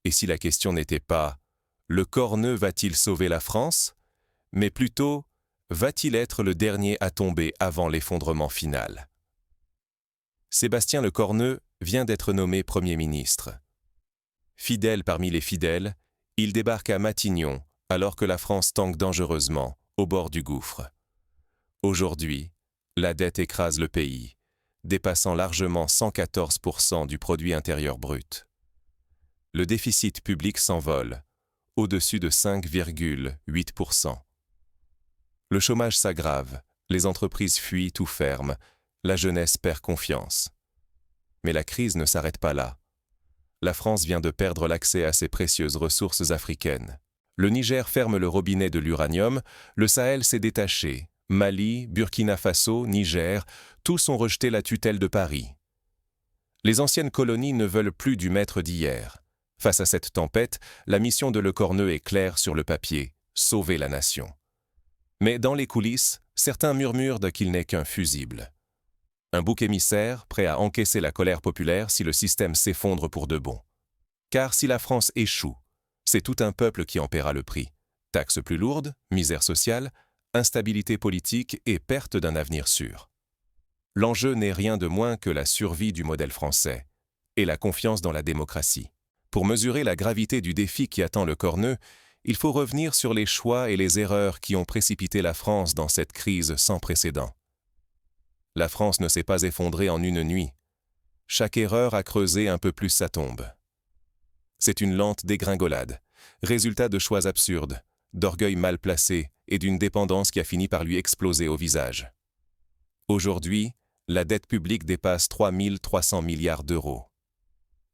Et si la question n'était pas « Le Corneux va-t-il sauver la France ?», mais plutôt « Va-t-il être le dernier à tomber avant l'effondrement final ?» Sébastien Lecornu vient d'être nommé Premier ministre. Fidèle parmi les fidèles, il débarque à Matignon alors que la France tangue dangereusement, au bord du gouffre. Aujourd'hui, la dette écrase le pays, dépassant largement 114% du produit intérieur brut. Le déficit public s'envole, au-dessus de 5,8%. Le chômage s'aggrave, les entreprises fuient ou ferment, la jeunesse perd confiance. Mais la crise ne s'arrête pas là. La France vient de perdre l'accès à ses précieuses ressources africaines. Le Niger ferme le robinet de l'uranium, le Sahel s'est détaché. Mali, Burkina Faso, Niger, tous ont rejeté la tutelle de Paris. Les anciennes colonies ne veulent plus du maître d'hier. Face à cette tempête, la mission de Lecornu est claire sur le papier, sauver la nation. Mais dans les coulisses, certains murmurent qu'il n'est qu'un fusible. Un bouc émissaire prêt à encaisser la colère populaire si le système s'effondre pour de bon. Car si la France échoue, c'est tout un peuple qui en paiera le prix. Taxes plus lourdes, misère sociale, instabilité politique et perte d'un avenir sûr. L'enjeu n'est rien de moins que la survie du modèle français et la confiance dans la démocratie. Pour mesurer la gravité du défi qui attend Lecornu, il faut revenir sur les choix et les erreurs qui ont précipité la France dans cette crise sans précédent. La France ne s'est pas effondrée en une nuit. Chaque erreur a creusé un peu plus sa tombe. C'est une lente dégringolade, résultat de choix absurdes, d'orgueil mal placé et d'une dépendance qui a fini par lui exploser au visage. Aujourd'hui, la dette publique dépasse 3 300 milliards d'euros.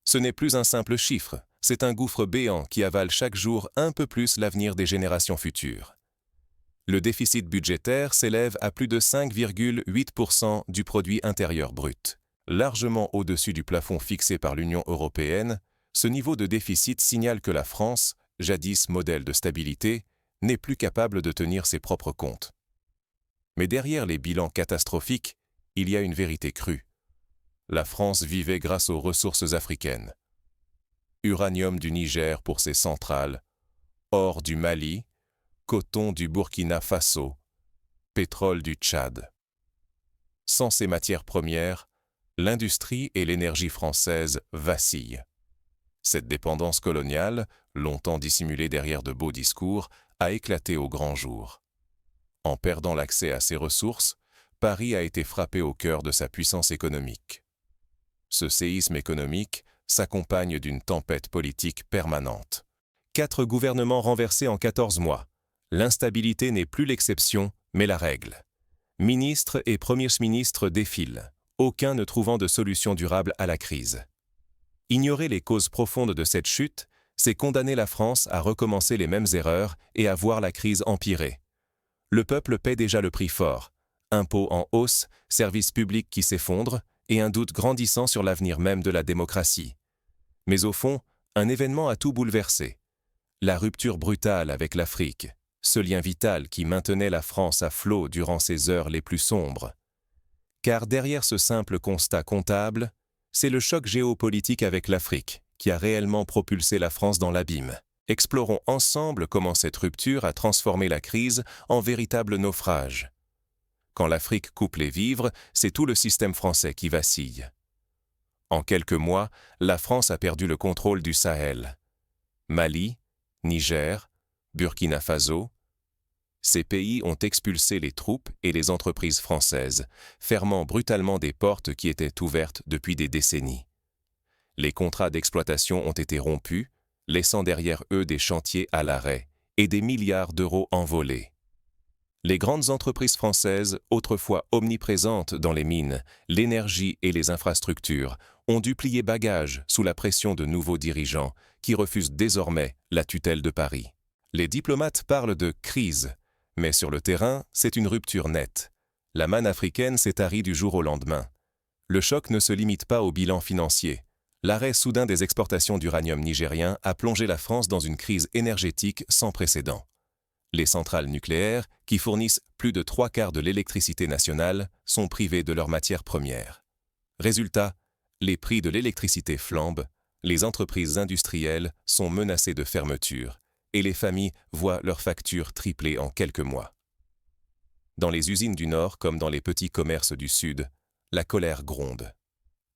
Ce n'est plus un simple chiffre, c'est un gouffre béant qui avale chaque jour un peu plus l'avenir des générations futures. Le déficit budgétaire s'élève à plus de 5,8% du produit intérieur brut. Largement au-dessus du plafond fixé par l'Union européenne, ce niveau de déficit signale que la France, jadis modèle de stabilité, n'est plus capable de tenir ses propres comptes. Mais derrière les bilans catastrophiques, il y a une vérité crue. La France vivait grâce aux ressources africaines. Uranium du Niger pour ses centrales, or du Mali, coton du Burkina Faso, pétrole du Tchad. Sans ces matières premières, l'industrie et l'énergie française vacillent. Cette dépendance coloniale, longtemps dissimulée derrière de beaux discours, a éclaté au grand jour. En perdant l'accès à ses ressources, Paris a été frappé au cœur de sa puissance économique. Ce séisme économique s'accompagne d'une tempête politique permanente. 4 gouvernements renversés en 14 mois. L'instabilité n'est plus l'exception, mais la règle. Ministres et premiers ministres défilent, aucun ne trouvant de solution durable à la crise. Ignorer les causes profondes de cette chute, c'est condamner la France à recommencer les mêmes erreurs et à voir la crise empirer. Le peuple paie déjà le prix fort. Impôts en hausse, services publics qui s'effondrent et un doute grandissant sur l'avenir même de la démocratie. Mais au fond, un événement a tout bouleversé. La rupture brutale avec l'Afrique, ce lien vital qui maintenait la France à flot durant ses heures les plus sombres. Car derrière ce simple constat comptable, c'est le choc géopolitique avec l'Afrique qui a réellement propulsé la France dans l'abîme. Explorons ensemble comment cette rupture a transformé la crise en véritable naufrage. Quand l'Afrique coupe les vivres, c'est tout le système français qui vacille. En quelques mois, la France a perdu le contrôle du Sahel. Mali, Niger, Burkina Faso, ces pays ont expulsé les troupes et les entreprises françaises, fermant brutalement des portes qui étaient ouvertes depuis des décennies. Les contrats d'exploitation ont été rompus, laissant derrière eux des chantiers à l'arrêt et des milliards d'euros envolés. Les grandes entreprises françaises, autrefois omniprésentes dans les mines, l'énergie et les infrastructures, ont dû plier bagages sous la pression de nouveaux dirigeants qui refusent désormais la tutelle de Paris. Les diplomates parlent de crise, mais sur le terrain, c'est une rupture nette. La manne africaine s'est tarie du jour au lendemain. Le choc ne se limite pas au bilan financier. L'arrêt soudain des exportations d'uranium nigérien a plongé la France dans une crise énergétique sans précédent. Les centrales nucléaires, qui fournissent plus de 3/4 de l'électricité nationale, sont privées de leurs matières premières. Résultat, les prix de l'électricité flambent, Les entreprises industrielles sont menacées de fermeture et les familles voient leurs factures tripler en quelques mois. Dans les usines du Nord comme dans les petits commerces du Sud, la colère gronde.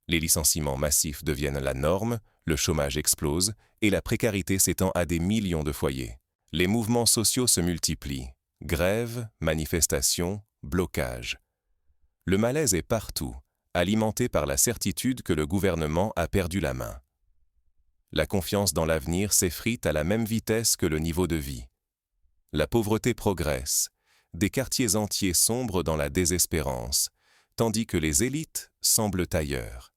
Les licenciements massifs deviennent la norme, le chômage explose et la précarité s'étend à des millions de foyers. Les mouvements sociaux se multiplient. Grèves, manifestations, blocages. Le malaise est partout, alimenté par la certitude que le gouvernement a perdu la main. La confiance dans l'avenir s'effrite à la même vitesse que le niveau de vie. La pauvreté progresse, des quartiers entiers sombrent dans la désespérance, tandis que les élites semblent ailleurs.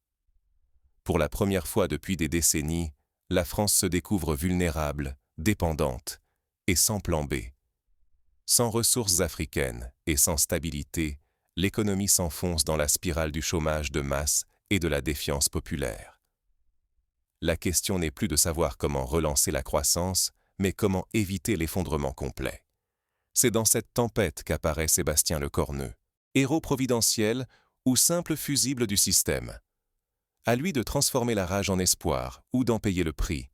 Pour la première fois depuis des décennies, la France se découvre vulnérable, dépendante et sans plan B. Sans ressources africaines et sans stabilité, l'économie s'enfonce dans la spirale du chômage de masse et de la défiance populaire. La question n'est plus de savoir comment relancer la croissance, mais comment éviter l'effondrement complet. C'est dans cette tempête qu'apparaît Sébastien Lecornu, héros providentiel ou simple fusible du système. À lui de transformer la rage en espoir ou d'en payer le prix.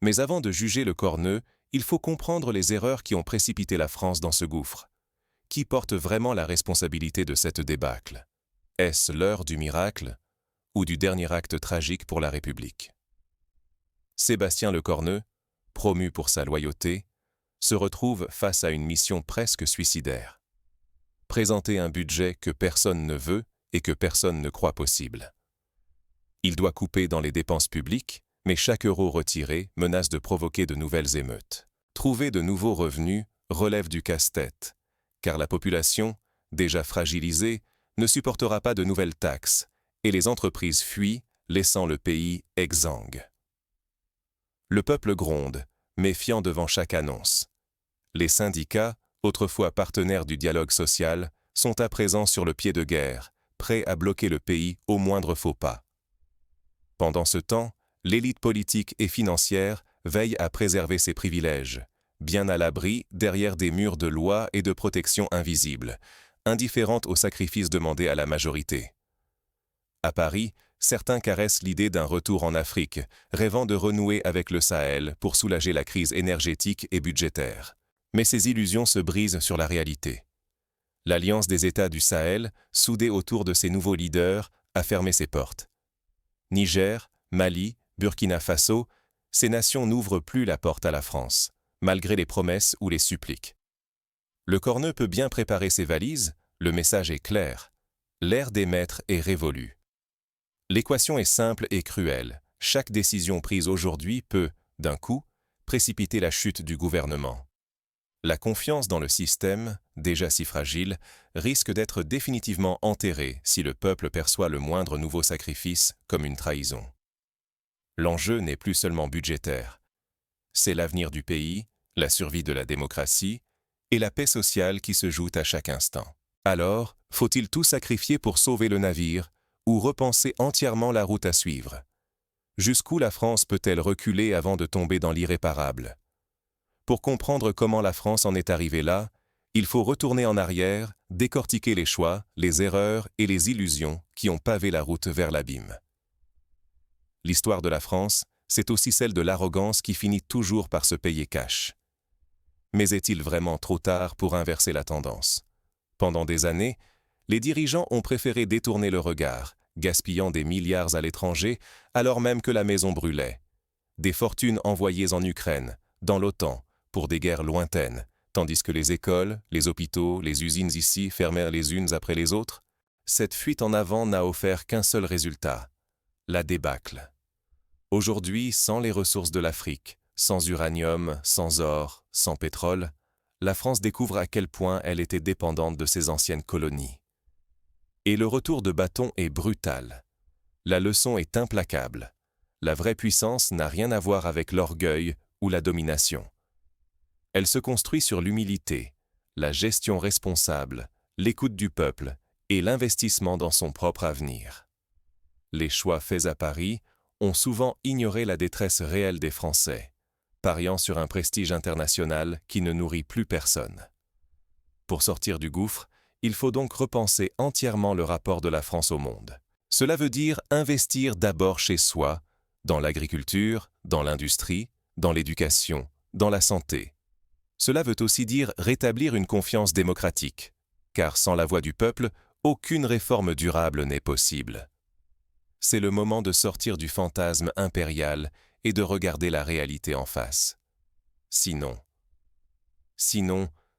Mais avant de juger Lecornu, il faut comprendre les erreurs qui ont précipité la France dans ce gouffre. Qui porte vraiment la responsabilité de cette débâcle? Est-ce l'heure du miracle ou du dernier acte tragique pour la République? Sébastien Lecornu, promu pour sa loyauté, se retrouve face à une mission presque suicidaire. Présenter un budget que personne ne veut et que personne ne croit possible. Il doit couper dans les dépenses publiques, mais chaque euro retiré menace de provoquer de nouvelles émeutes. Trouver de nouveaux revenus relève du casse-tête, car la population, déjà fragilisée, ne supportera pas de nouvelles taxes, et les entreprises fuient, laissant le pays exsangue. Le peuple gronde, méfiant devant chaque annonce. Les syndicats, autrefois partenaires du dialogue social, sont à présent sur le pied de guerre, prêts à bloquer le pays au moindre faux pas. Pendant ce temps, l'élite politique et financière veille à préserver ses privilèges, bien à l'abri derrière des murs de loi et de protection invisibles, indifférente aux sacrifices demandés à la majorité. À Paris, certains caressent l'idée d'un retour en Afrique, rêvant de renouer avec le Sahel pour soulager la crise énergétique et budgétaire. Mais ces illusions se brisent sur la réalité. L'Alliance des États du Sahel, soudée autour de ses nouveaux leaders, a fermé ses portes. Niger, Mali, Burkina Faso, ces nations n'ouvrent plus la porte à la France, malgré les promesses ou les suppliques. Lecornu peut bien préparer ses valises, le message est clair. L'ère des maîtres est révolue. L'équation est simple et cruelle. Chaque décision prise aujourd'hui peut, d'un coup, précipiter la chute du gouvernement. La confiance dans le système, déjà si fragile, risque d'être définitivement enterrée si le peuple perçoit le moindre nouveau sacrifice comme une trahison. L'enjeu n'est plus seulement budgétaire. C'est l'avenir du pays, la survie de la démocratie et la paix sociale qui se jouent à chaque instant. Alors, faut-il tout sacrifier pour sauver le navire ou repenser entièrement la route à suivre? Jusqu'où la France peut-elle reculer avant de tomber dans l'irréparable? Pour comprendre comment la France en est arrivée là, il faut retourner en arrière, décortiquer les choix, les erreurs et les illusions qui ont pavé la route vers l'abîme. L'histoire de la France, c'est aussi celle de l'arrogance qui finit toujours par se payer cash. Mais est-il vraiment trop tard pour inverser la tendance? Pendant des années, les dirigeants ont préféré détourner le regard, gaspillant des milliards à l'étranger alors même que la maison brûlait. Des fortunes envoyées en Ukraine, dans l'OTAN, pour des guerres lointaines, tandis que les écoles, les hôpitaux, les usines ici fermèrent les unes après les autres. Cette fuite en avant n'a offert qu'un seul résultat, la débâcle. Aujourd'hui, sans les ressources de l'Afrique, sans uranium, sans or, sans pétrole, la France découvre à quel point elle était dépendante de ses anciennes colonies. Et le retour de bâton est brutal. La leçon est implacable. La vraie puissance n'a rien à voir avec l'orgueil ou la domination. Elle se construit sur l'humilité, la gestion responsable, l'écoute du peuple et l'investissement dans son propre avenir. Les choix faits à Paris ont souvent ignoré la détresse réelle des Français, pariant sur un prestige international qui ne nourrit plus personne. Pour sortir du gouffre, il faut donc repenser entièrement le rapport de la France au monde. Cela veut dire investir d'abord chez soi, dans l'agriculture, dans l'industrie, dans l'éducation, dans la santé. Cela veut aussi dire rétablir une confiance démocratique, car sans la voix du peuple, aucune réforme durable n'est possible. C'est le moment de sortir du fantasme impérial et de regarder la réalité en face. Sinon,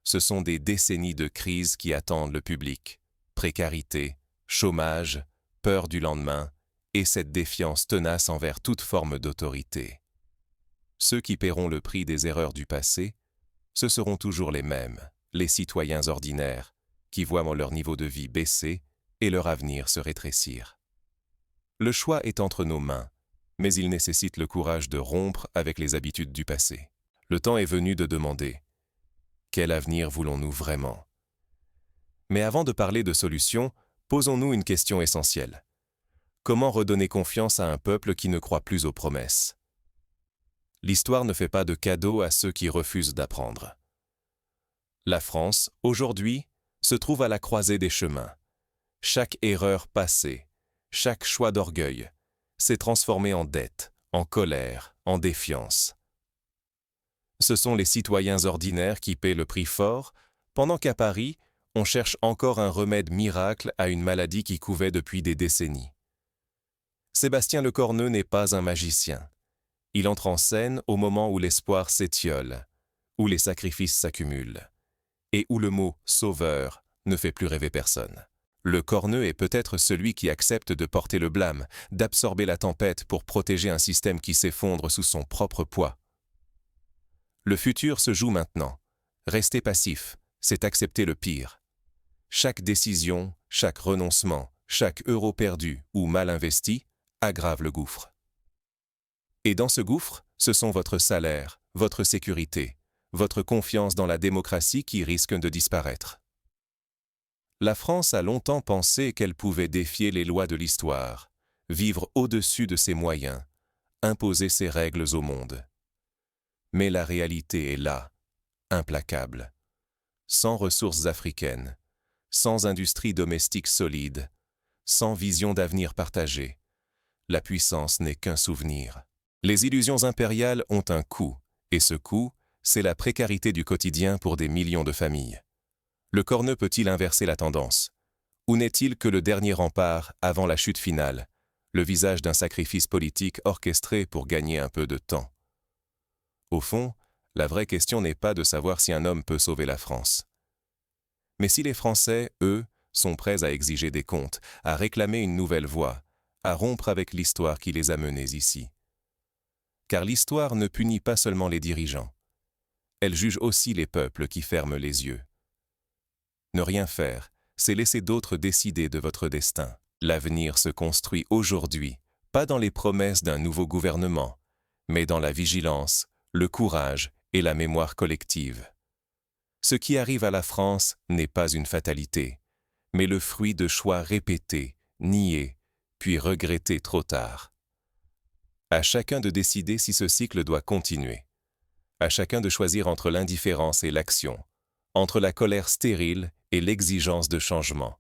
ce sont des décennies de crise qui attendent le public. Précarité, chômage, peur du lendemain et cette défiance tenace envers toute forme d'autorité. Ceux qui paieront le prix des erreurs du passé, ce seront toujours les mêmes, les citoyens ordinaires, qui voient leur niveau de vie baisser et leur avenir se rétrécir. Le choix est entre nos mains, mais il nécessite le courage de rompre avec les habitudes du passé. Le temps est venu de demander « Quel avenir voulons-nous vraiment ?» Mais avant de parler de solutions, posons-nous une question essentielle. Comment redonner confiance à un peuple qui ne croit plus aux promesses? L'histoire ne fait pas de cadeaux à ceux qui refusent d'apprendre. La France, aujourd'hui, se trouve à la croisée des chemins. Chaque erreur passée, chaque choix d'orgueil, s'est transformé en dette, en colère, en défiance. Ce sont les citoyens ordinaires qui paient le prix fort, pendant qu'à Paris, on cherche encore un remède miracle à une maladie qui couvait depuis des décennies. Sébastien Lecornu n'est pas un magicien. Il entre en scène au moment où l'espoir s'étiole, où les sacrifices s'accumulent, et où le mot « sauveur » ne fait plus rêver personne. Lecornu est peut-être celui qui accepte de porter le blâme, d'absorber la tempête pour protéger un système qui s'effondre sous son propre poids. Le futur se joue maintenant. Rester passif, c'est accepter le pire. Chaque décision, chaque renoncement, chaque euro perdu ou mal investi aggrave le gouffre. Et dans ce gouffre, ce sont votre salaire, votre sécurité, votre confiance dans la démocratie qui risquent de disparaître. La France a longtemps pensé qu'elle pouvait défier les lois de l'histoire, vivre au-dessus de ses moyens, imposer ses règles au monde. Mais la réalité est là, implacable. Sans ressources africaines, sans industrie domestique solide, sans vision d'avenir partagée, la puissance n'est qu'un souvenir. Les illusions impériales ont un coût, et ce coût, c'est la précarité du quotidien pour des millions de familles. Lecornu peut-il inverser la tendance? Ou n'est-il que le dernier rempart avant la chute finale, le visage d'un sacrifice politique orchestré pour gagner un peu de temps? Au fond, la vraie question n'est pas de savoir si un homme peut sauver la France. Mais si les Français, eux, sont prêts à exiger des comptes, à réclamer une nouvelle voie, à rompre avec l'histoire qui les a menés ici. Car l'histoire ne punit pas seulement les dirigeants. Elle juge aussi les peuples qui ferment les yeux. Ne rien faire, c'est laisser d'autres décider de votre destin. L'avenir se construit aujourd'hui, pas dans les promesses d'un nouveau gouvernement, mais dans la vigilance, le courage et la mémoire collective. Ce qui arrive à la France n'est pas une fatalité, mais le fruit de choix répétés, niés, puis regrettés trop tard. À chacun de décider si ce cycle doit continuer. À chacun de choisir entre l'indifférence et l'action, entre la colère stérile et l'exigence de changement.